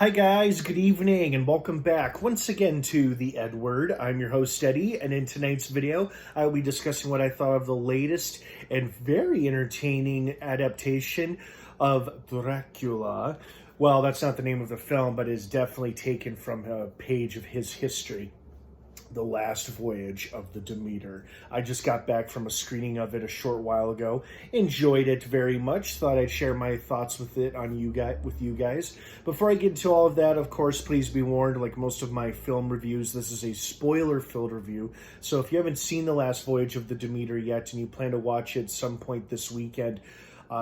Hi guys, good evening and welcome back once again to the EdWord. I'm your host Eddie, and in tonight's video I will be discussing what I thought of the latest and very entertaining adaptation of Dracula. Well, that's not the name of the film, but is definitely taken from a page of his history. The Last Voyage of the Demeter. I just got back from a screening of it a short while ago. Enjoyed it very much. Thought I'd share my thoughts with it with you guys. Before I get into all of that, of course, please be warned, like most of my film reviews, this is a spoiler-filled review. So if you haven't seen The Last Voyage of the Demeter yet and you plan to watch it some point this weekend,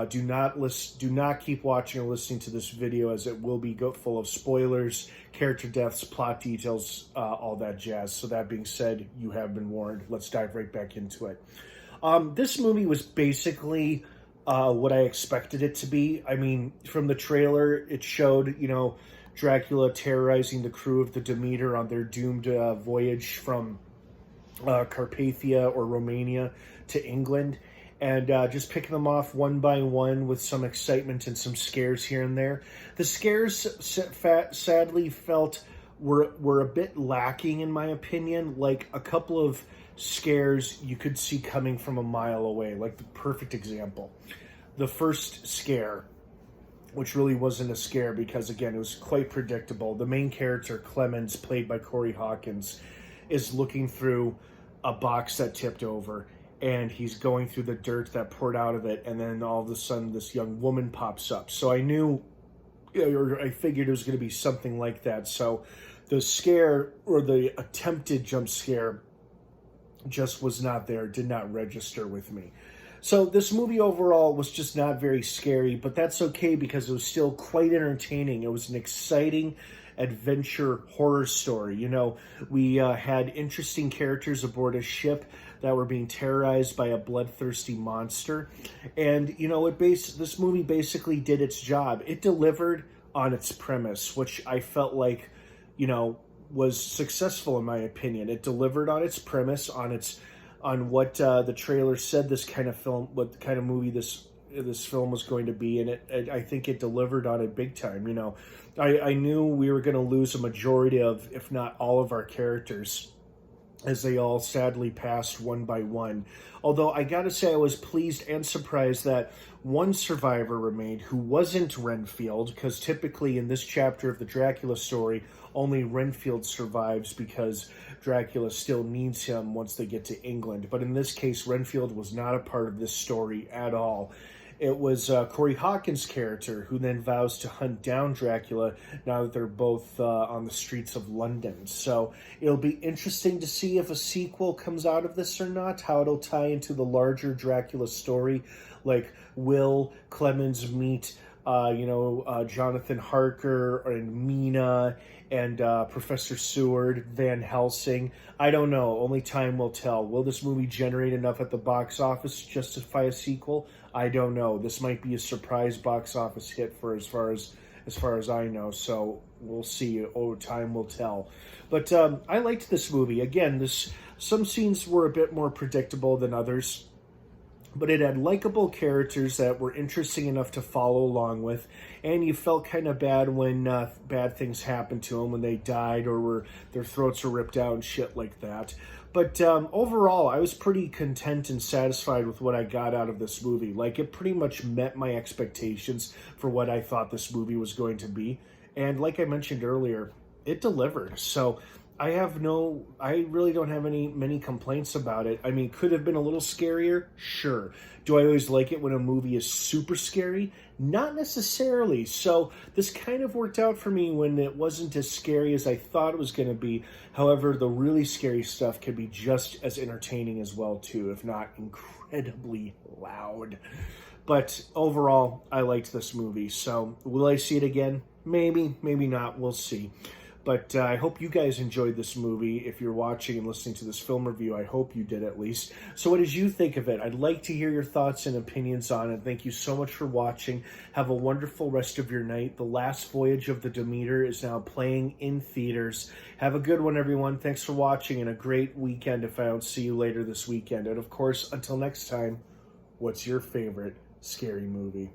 do not keep watching or listening to this video, as it will be full of spoilers, character deaths, plot details, all that jazz. So that being said, you have been warned. Let's dive right back into it. This movie was basically what I expected it to be. I mean, from the trailer, it showed, Dracula terrorizing the crew of the Demeter on their doomed voyage from Carpathia or Romania to England. And just picking them off one by one with some excitement and some scares here and there. The scares, sadly, felt were a bit lacking, in my opinion. Like a couple of scares you could see coming from a mile away. Like the perfect example. The first scare, which really wasn't a scare because, again, it was quite predictable. The main character, Clemens, played by Corey Hawkins, is looking through a box that tipped over. And he's going through the dirt that poured out of it, and then all of a sudden this young woman pops up. So I knew, or I figured it was going to be something like that. So the scare, or the attempted jump scare, just was not there, did not register with me. So this movie overall was just not very scary, but that's okay because it was still quite entertaining. It was an exciting adventure horror story. We had interesting characters aboard a ship that were being terrorized by a bloodthirsty monster. And, this movie basically did its job. It delivered on its premise, which I felt like, was successful in my opinion. It delivered on its premise, on what the trailer said this kind of film, what kind of movie this film was going to be, and I think it delivered on it big time. I knew we were going to lose a majority of, if not all of our characters, as they all sadly passed one by one. Although I gotta say I was pleased and surprised that one survivor remained who wasn't Renfield, because typically in this chapter of the Dracula story, only Renfield survives because Dracula still needs him once they get to England. But in this case, Renfield was not a part of this story at all. It was Corey Hawkins' character who then vows to hunt down Dracula now that they're both on the streets of London. So it'll be interesting to see if a sequel comes out of this or not, how it'll tie into the larger Dracula story. Like, will Clemens meet Jonathan Harker and Mina and Professor Seward, Van Helsing? I don't know. Only time will tell. Will this movie generate enough at the box office to justify a sequel? I don't know. This might be a surprise box office hit for as far as I know. So we'll see. Time will tell. But I liked this movie. Again, some scenes were a bit more predictable than others, but it had likable characters that were interesting enough to follow along with, and you felt kind of bad when bad things happened to them, when they died or their throats were ripped out and shit like that. But overall, I was pretty content and satisfied with what I got out of this movie. Like, it pretty much met my expectations for what I thought this movie was going to be. And like I mentioned earlier, it delivered. So I really don't have many complaints about it. I mean, could have been a little scarier? Sure. Do I always like it when a movie is super scary? Not necessarily. So this kind of worked out for me when it wasn't as scary as I thought it was going to be. However, the really scary stuff can be just as entertaining as well too, if not incredibly loud. But overall, I liked this movie. So will I see it again? Maybe, maybe not. We'll see. But I hope you guys enjoyed this movie. If you're watching and listening to this film review, I hope you did at least. So what did you think of it? I'd like to hear your thoughts and opinions on it. Thank you so much for watching. Have a wonderful rest of your night. The Last Voyage of the Demeter is now playing in theaters. Have a good one, everyone. Thanks for watching, and a great weekend if I don't see you later this weekend. And of course, until next time, what's your favorite scary movie?